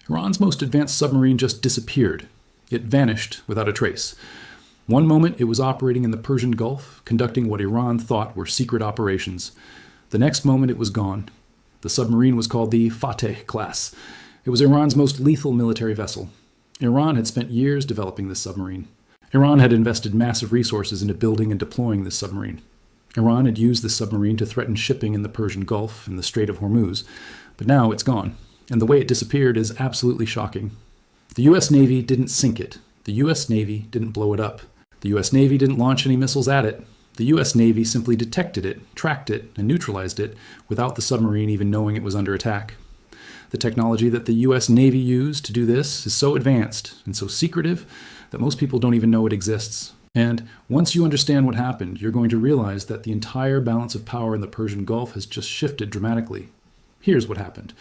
Iran's most advanced submarine just disappeared. It vanished without a trace. One moment it was operating in the Persian Gulf, conducting what Iran thought were secret operations. The next moment it was gone. The submarine was called the Fateh-class. It was Iran's most lethal military vessel. Iran had spent years developing this submarine. Iran had invested massive resources into building and deploying this submarine. Iran had used this submarine to threaten shipping in the Persian Gulf and the Strait of Hormuz, but now it's gone, and the way it disappeared is absolutely shocking. The U.S. Navy didn't sink it. The U.S. Navy didn't blow it up. The U.S. Navy didn't launch any missiles at it. The U.S. Navy simply detected it, tracked it, and neutralized it without the submarine even knowing it was under attack. The technology that the U.S. Navy used to do this is so advanced and so secretive that most people don't even know it exists. And once you understand what happened, you're going to realize that the entire balance of power in the Persian Gulf has just shifted dramatically. Here's what happened.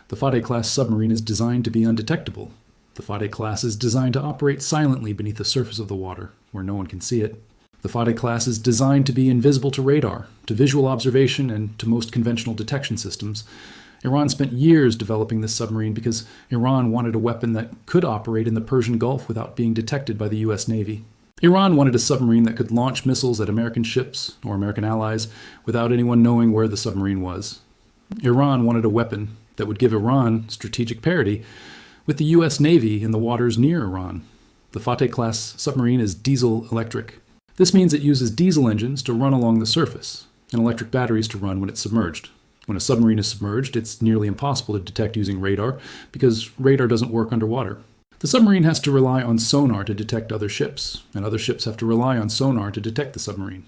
The Fateh-class submarine is designed to be undetectable. The Fateh-class is designed to operate silently beneath the surface of the water, where no one can see it. The Fateh-class is designed to be invisible to radar, to visual observation, and to most conventional detection systems. Iran spent years developing this submarine because Iran wanted a weapon that could operate in the Persian Gulf without being detected by the U.S. Navy. Iran wanted a submarine that could launch missiles at American ships or American allies without anyone knowing where the submarine was. Iran wanted a weapon that would give Iran strategic parity with the U.S. Navy in the waters near Iran. The Fateh-class submarine is diesel-electric. This means it uses diesel engines to run along the surface and electric batteries to run when it's submerged. When a submarine is submerged, it's nearly impossible to detect using radar because radar doesn't work underwater. The submarine has to rely on sonar to detect other ships, and other ships have to rely on sonar to detect the submarine.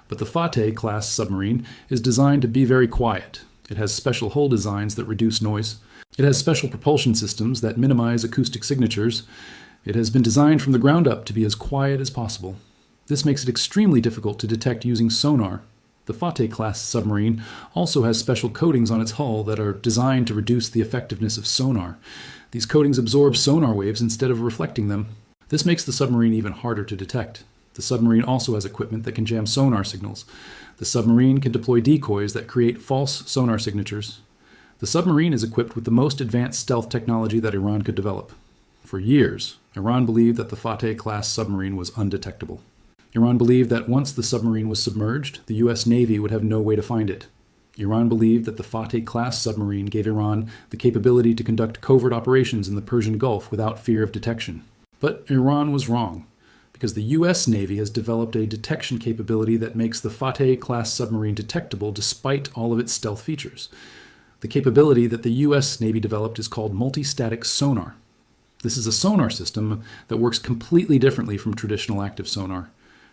But the Fateh-class submarine is designed to be very quiet. It has special hull designs that reduce noise. It has special propulsion systems that minimize acoustic signatures. It has been designed from the ground up to be as quiet as possible. This makes it extremely difficult to detect using sonar. The Fateh-class submarine also has special coatings on its hull that are designed to reduce the effectiveness of sonar. These coatings absorb sonar waves instead of reflecting them. This makes the submarine even harder to detect. The submarine also has equipment that can jam sonar signals. The submarine can deploy decoys that create false sonar signatures. The submarine is equipped with the most advanced stealth technology that Iran could develop. For years, Iran believed that the Fateh-class submarine was undetectable. Iran believed that once the submarine was submerged, the U.S. Navy would have no way to find it. Iran believed that the Fateh-class submarine gave Iran the capability to conduct covert operations in the Persian Gulf without fear of detection. But Iran was wrong, because the U.S. Navy has developed a detection capability that makes the Fateh-class submarine detectable despite all of its stealth features. The capability that the U.S. Navy developed is called multi-static sonar. This is a sonar system that works completely differently from traditional active sonar.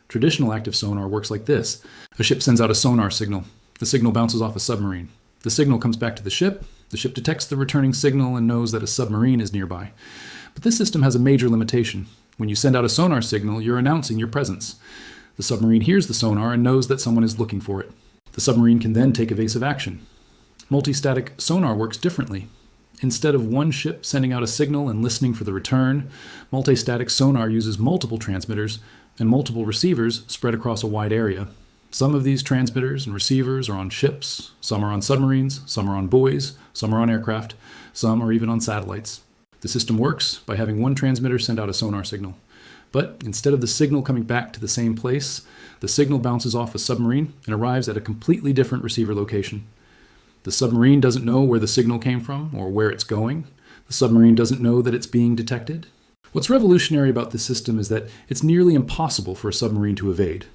Traditional active sonar works like this. A ship sends out a sonar signal. The signal bounces off a submarine. The signal comes back to the ship detects the returning signal and knows that a submarine is nearby. But this system has a major limitation. When you send out a sonar signal, you're announcing your presence. The submarine hears the sonar and knows that someone is looking for it. The submarine can then take evasive action. Multi-static sonar works differently. Instead of one ship sending out a signal and listening for the return, multi-static sonar uses multiple transmitters and multiple receivers spread across a wide area. Some of these transmitters and receivers are on ships, some are on submarines, some are on buoys, some are on aircraft, some are even on satellites. The system works by having one transmitter send out a sonar signal. But instead of the signal coming back to the same place, the signal bounces off a submarine and arrives at a completely different receiver location. The submarine doesn't know where the signal came from or where it's going. The submarine doesn't know that it's being detected. What's revolutionary about this system is that it's nearly impossible for a submarine to evade,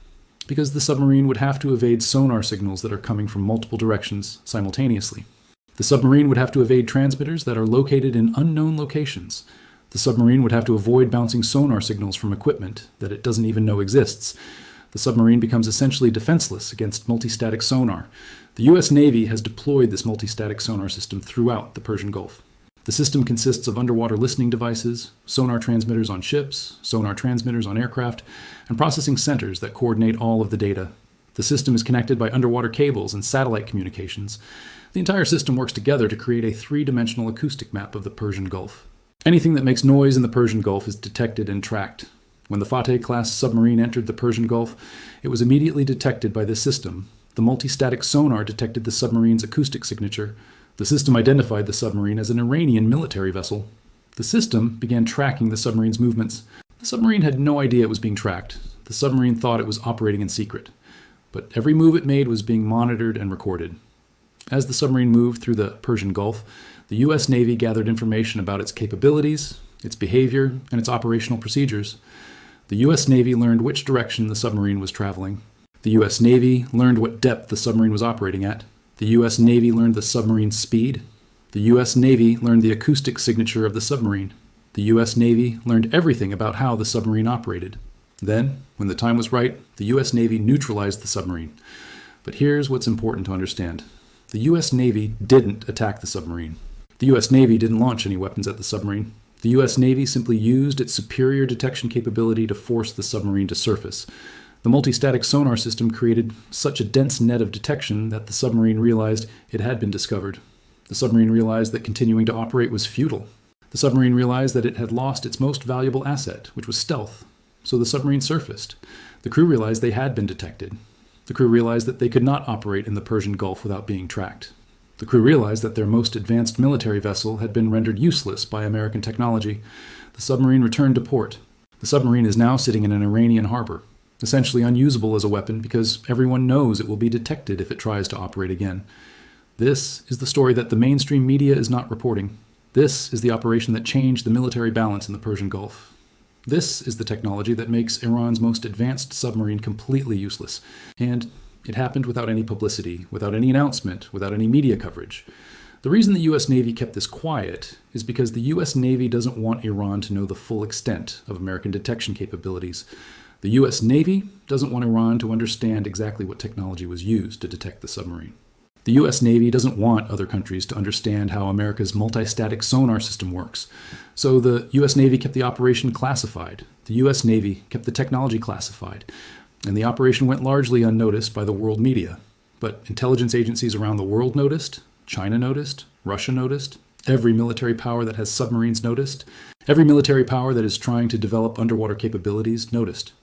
because the submarine would have to evade sonar signals that are coming from multiple directions simultaneously. The submarine would have to evade transmitters that are located in unknown locations. The submarine would have to avoid bouncing sonar signals from equipment that it doesn't even know exists. The submarine becomes essentially defenseless against multi-static sonar. The U.S. Navy has deployed this multi-static sonar system throughout the Persian Gulf. The system consists of underwater listening devices, sonar transmitters on ships, sonar transmitters on aircraft, and processing centers that coordinate all of the data. The system is connected by underwater cables and satellite communications. The entire system works together to create a three-dimensional acoustic map of the Persian Gulf. Anything that makes noise in the Persian Gulf is detected and tracked. When the Fateh-class submarine entered the Persian Gulf, it was immediately detected by this system. The multi-static sonar detected the submarine's acoustic signature. The system identified the submarine as an Iranian military vessel. The system began tracking the submarine's movements. The submarine had no idea it was being tracked. The submarine thought it was operating in secret. But every move it made was being monitored and recorded. As the submarine moved through the Persian Gulf, the U.S. Navy gathered information about its capabilities, its behavior, and its operational procedures. The U.S. Navy learned which direction the submarine was traveling. The U.S. Navy learned what depth the submarine was operating at. The U.S. Navy learned the submarine's speed. The U.S. Navy learned the acoustic signature of the submarine. The U.S. Navy learned everything about how the submarine operated. Then, when the time was right, the U.S. Navy neutralized the submarine. But here's what's important to understand. The U.S. Navy didn't attack the submarine. The U.S. Navy didn't launch any weapons at the submarine. The U.S. Navy simply used its superior detection capability to force the submarine to surface. The multi-static sonar system created such a dense net of detection that the submarine realized it had been discovered. The submarine realized that continuing to operate was futile. The submarine realized that it had lost its most valuable asset, which was stealth. So the submarine surfaced. The crew realized they had been detected. The crew realized that they could not operate in the Persian Gulf without being tracked. The crew realized that their most advanced military vessel had been rendered useless by American technology. The submarine returned to port. The submarine is now sitting in an Iranian harbor, essentially unusable as a weapon because everyone knows it will be detected if it tries to operate again. This is the story that the mainstream media is not reporting. This is the operation that changed the military balance in the Persian Gulf. This is the technology that makes Iran's most advanced submarine completely useless. And it happened without any publicity, without any announcement, without any media coverage. The reason the U.S. Navy kept this quiet is because the U.S. Navy doesn't want Iran to know the full extent of American detection capabilities. The U.S. Navy doesn't want Iran to understand exactly what technology was used to detect the submarine. The U.S. Navy doesn't want other countries to understand how America's multi-static sonar system works. So the U.S. Navy kept the operation classified. The U.S. Navy kept the technology classified. And the operation went largely unnoticed by the world media. But intelligence agencies around the world noticed, China noticed, Russia noticed, every military power that has submarines noticed, every military power that is trying to develop underwater capabilities noticed.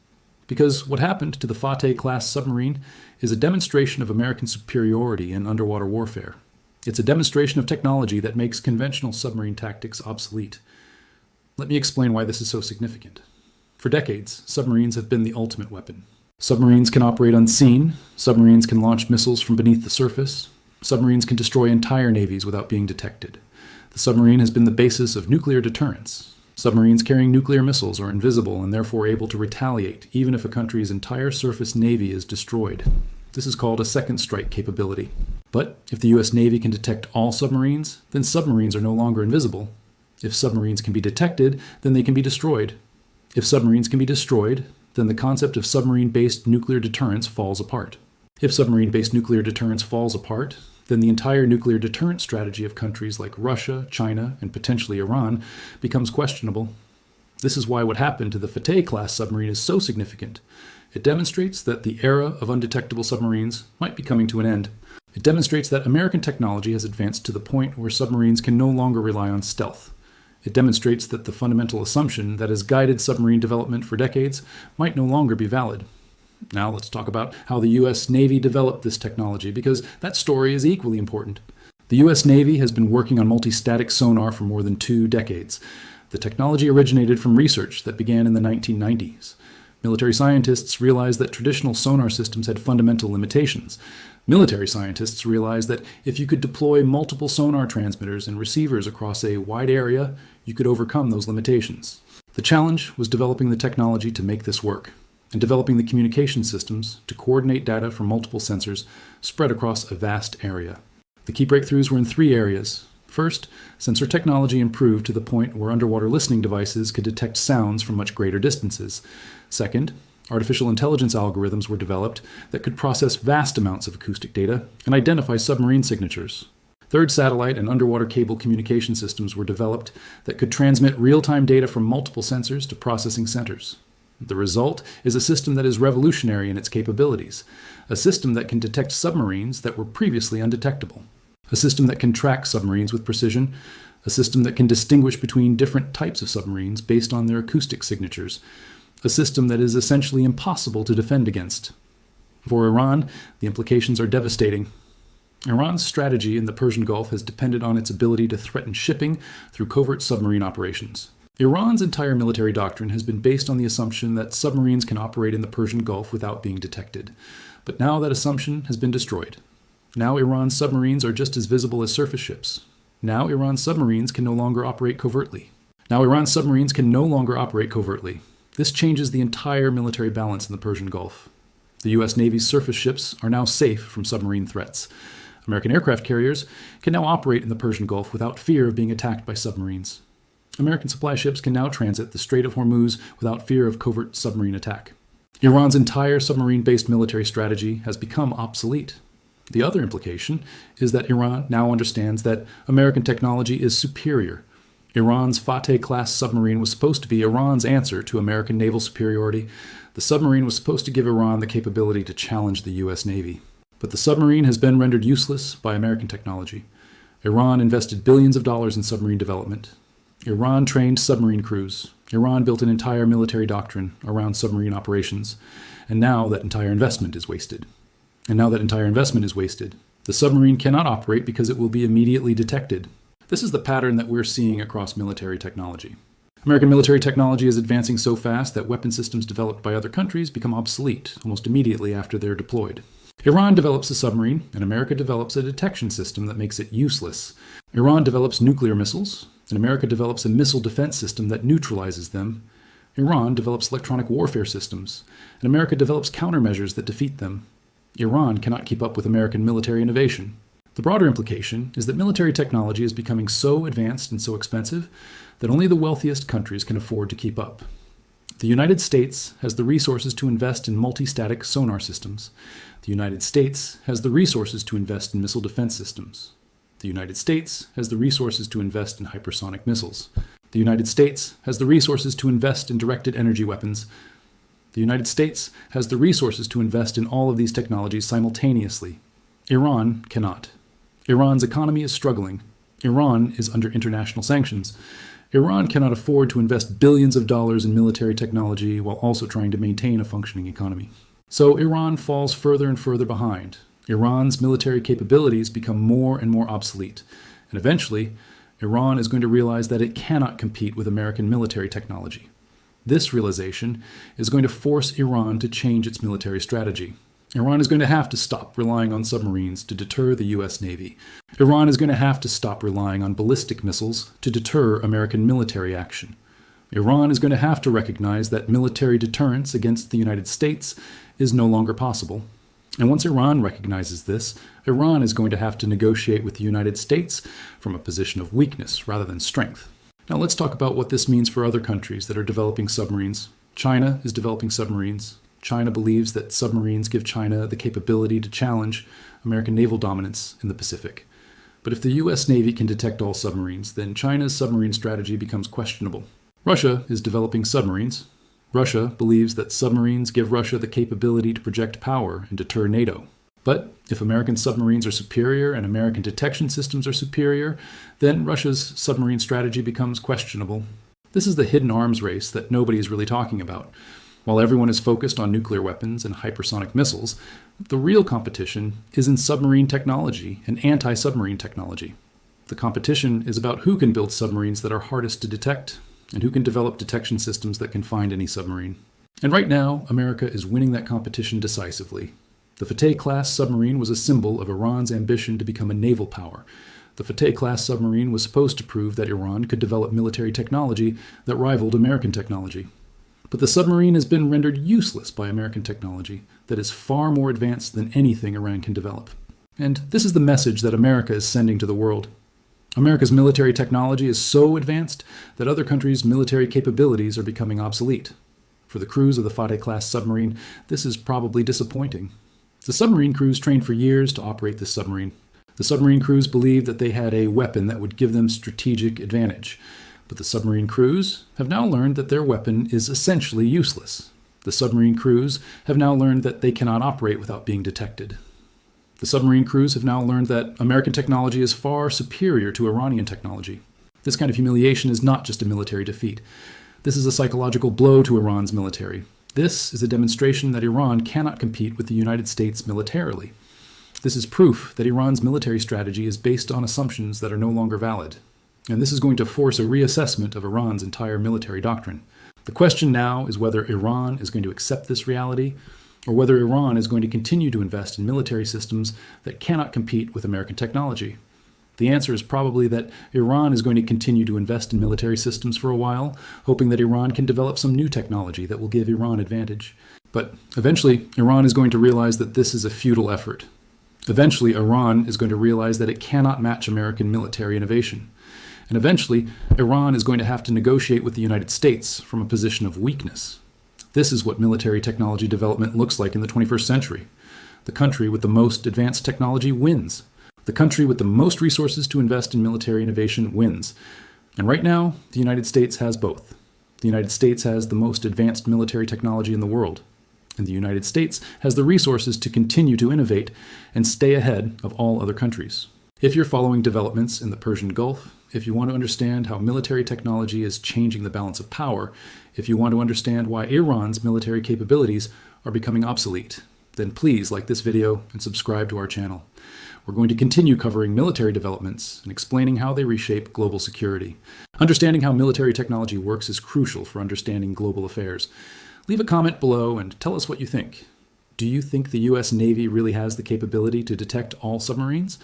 Because what happened to the Fateh-class submarine is a demonstration of American superiority in underwater warfare. It's a demonstration of technology that makes conventional submarine tactics obsolete. Let me explain why this is so significant. For decades, submarines have been the ultimate weapon. Submarines can operate unseen, submarines can launch missiles from beneath the surface, submarines can destroy entire navies without being detected. The submarine has been the basis of nuclear deterrence. Submarines carrying nuclear missiles are invisible and therefore able to retaliate even if a country's entire surface navy is destroyed. This is called a second strike capability. But if the U.S. Navy can detect all submarines, then submarines are no longer invisible. If submarines can be detected, then they can be destroyed. If submarines can be destroyed, then the concept of submarine-based nuclear deterrence falls apart. If submarine-based nuclear deterrence falls apart, then the entire nuclear deterrence strategy of countries like Russia, China, and potentially Iran becomes questionable. This is why what happened to the Fateh-class submarine is so significant. It demonstrates that the era of undetectable submarines might be coming to an end. It demonstrates that American technology has advanced to the point where submarines can no longer rely on stealth. It demonstrates that the fundamental assumption that has guided submarine development for decades might no longer be valid. Now let's talk about how the U.S. Navy developed this technology, because that story is equally important. The U.S. Navy has been working on multi-static sonar for more than 2 decades. The technology originated from research that began in the 1990s. Military scientists realized that traditional sonar systems had fundamental limitations. Military scientists realized that if you could deploy multiple sonar transmitters and receivers across a wide area, you could overcome those limitations. The challenge was developing the technology to make this work, and developing the communication systems to coordinate data from multiple sensors spread across a vast area. The key breakthroughs were in 3 areas. First, sensor technology improved to the point where underwater listening devices could detect sounds from much greater distances. Second, artificial intelligence algorithms were developed that could process vast amounts of acoustic data and identify submarine signatures. Third, satellite and underwater cable communication systems were developed that could transmit real-time data from multiple sensors to processing centers. The result is a system that is revolutionary in its capabilities, a system that can detect submarines that were previously undetectable, a system that can track submarines with precision, a system that can distinguish between different types of submarines based on their acoustic signatures, a system that is essentially impossible to defend against. For Iran, the implications are devastating. Iran's strategy in the Persian Gulf has depended on its ability to threaten shipping through covert submarine operations. Iran's entire military doctrine has been based on the assumption that submarines can operate in the Persian Gulf without being detected. But now that assumption has been destroyed. Now Iran's submarines are just as visible as surface ships. Now Iran's submarines can no longer operate covertly. This changes the entire military balance in the Persian Gulf. The U.S. Navy's surface ships are now safe from submarine threats. American aircraft carriers can now operate in the Persian Gulf without fear of being attacked by submarines. American supply ships can now transit the Strait of Hormuz without fear of covert submarine attack. Iran's entire submarine-based military strategy has become obsolete. The other implication is that Iran now understands that American technology is superior. Iran's Fateh-class submarine was supposed to be Iran's answer to American naval superiority. The submarine was supposed to give Iran the capability to challenge the U.S. Navy. But the submarine has been rendered useless by American technology. Iran invested billions of dollars in submarine development. Iran trained submarine crews. Iran built an entire military doctrine around submarine operations. And now that entire investment is wasted. The submarine cannot operate because it will be immediately detected. This is the pattern that we're seeing across military technology. American military technology is advancing so fast that weapon systems developed by other countries become obsolete almost immediately after they're deployed. Iran develops a submarine, and America develops a detection system that makes it useless. Iran develops nuclear missiles, and America develops a missile defense system that neutralizes them. Iran develops electronic warfare systems, and America develops countermeasures that defeat them. Iran cannot keep up with American military innovation. The broader implication is that military technology is becoming so advanced and so expensive that only the wealthiest countries can afford to keep up. The United States has the resources to invest in multi-static sonar systems. The United States has the resources to invest in missile defense systems. The United States has the resources to invest in hypersonic missiles. The United States has the resources to invest in directed energy weapons. The United States has the resources to invest in all of these technologies simultaneously. Iran cannot. Iran's economy is struggling. Iran is under international sanctions. Iran cannot afford to invest billions of dollars in military technology while also trying to maintain a functioning economy. So Iran falls further and further behind. Iran's military capabilities become more and more obsolete. And eventually, Iran is going to realize that it cannot compete with American military technology. This realization is going to force Iran to change its military strategy. Iran is going to have to stop relying on submarines to deter the U.S. Navy. Iran is going to have to stop relying on ballistic missiles to deter American military action. Iran is going to have to recognize that military deterrence against the United States is no longer possible. And once Iran recognizes this, Iran is going to have to negotiate with the United States from a position of weakness rather than strength. Now let's talk about what this means for other countries that are developing submarines. China is developing submarines. China believes that submarines give China the capability to challenge American naval dominance in the Pacific. But if the U.S. Navy can detect all submarines, then China's submarine strategy becomes questionable. Russia is developing submarines. Russia believes that submarines give Russia the capability to project power and deter NATO. But if American submarines are superior and American detection systems are superior, then Russia's submarine strategy becomes questionable. This is the hidden arms race that nobody is really talking about. While everyone is focused on nuclear weapons and hypersonic missiles, the real competition is in submarine technology and anti-submarine technology. The competition is about who can build submarines that are hardest to detect and who can develop detection systems that can find any submarine. And right now, America is winning that competition decisively. The Fateh-class submarine was a symbol of Iran's ambition to become a naval power. The Fateh-class submarine was supposed to prove that Iran could develop military technology that rivaled American technology. But the submarine has been rendered useless by American technology that is far more advanced than anything Iran can develop. And this is the message that America is sending to the world. America's military technology is so advanced that other countries' military capabilities are becoming obsolete. For the crews of the Fateh-class submarine, this is probably disappointing. The submarine crews trained for years to operate this submarine. The submarine crews believed that they had a weapon that would give them strategic advantage. But the submarine crews have now learned that their weapon is essentially useless. The submarine crews have now learned that they cannot operate without being detected. The submarine crews have now learned that American technology is far superior to Iranian technology. This kind of humiliation is not just a military defeat. This is a psychological blow to Iran's military. This is a demonstration that Iran cannot compete with the United States militarily. This is proof that Iran's military strategy is based on assumptions that are no longer valid. And this is going to force a reassessment of Iran's entire military doctrine. The question now is whether Iran is going to accept this reality, or whether Iran is going to continue to invest in military systems that cannot compete with American technology. The answer is probably that Iran is going to continue to invest in military systems for a while, hoping that Iran can develop some new technology that will give Iran advantage. But eventually, Iran is going to realize that this is a futile effort. Eventually, Iran is going to realize that it cannot match American military innovation. And eventually, Iran is going to have to negotiate with the United States from a position of weakness. This is what military technology development looks like in the 21st century. The country with the most advanced technology wins. The country with the most resources to invest in military innovation wins. And right now, the United States has both. The United States has the most advanced military technology in the world. And the United States has the resources to continue to innovate and stay ahead of all other countries. If you're following developments in the Persian Gulf, if you want to understand how military technology is changing the balance of power, if you want to understand why Iran's military capabilities are becoming obsolete, then please like this video and subscribe to our channel. We're going to continue covering military developments and explaining how they reshape global security. Understanding how military technology works is crucial for understanding global affairs. Leave a comment below and tell us what you think. Do you think the US Navy really has the capability to detect all submarines?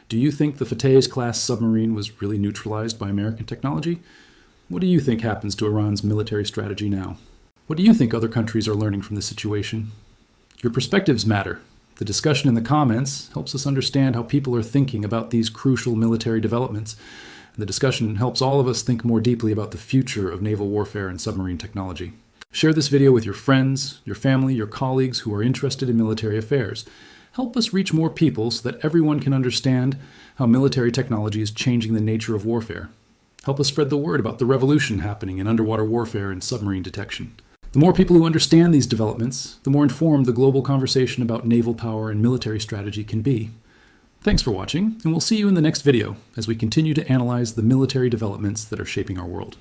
Do you think the Fateh-class submarine was really neutralized by American technology? What do you think happens to Iran's military strategy now? What do you think other countries are learning from this situation? Your perspectives matter. The discussion in the comments helps us understand how people are thinking about these crucial military developments. The discussion helps all of us think more deeply about the future of naval warfare and submarine technology. Share this video with your friends, your family, your colleagues who are interested in military affairs. Help us reach more people so that everyone can understand how military technology is changing the nature of warfare. Help us spread the word about the revolution happening in underwater warfare and submarine detection. The more people who understand these developments, the more informed the global conversation about naval power and military strategy can be. Thanks for watching, and we'll see you in the next video as we continue to analyze the military developments that are shaping our world.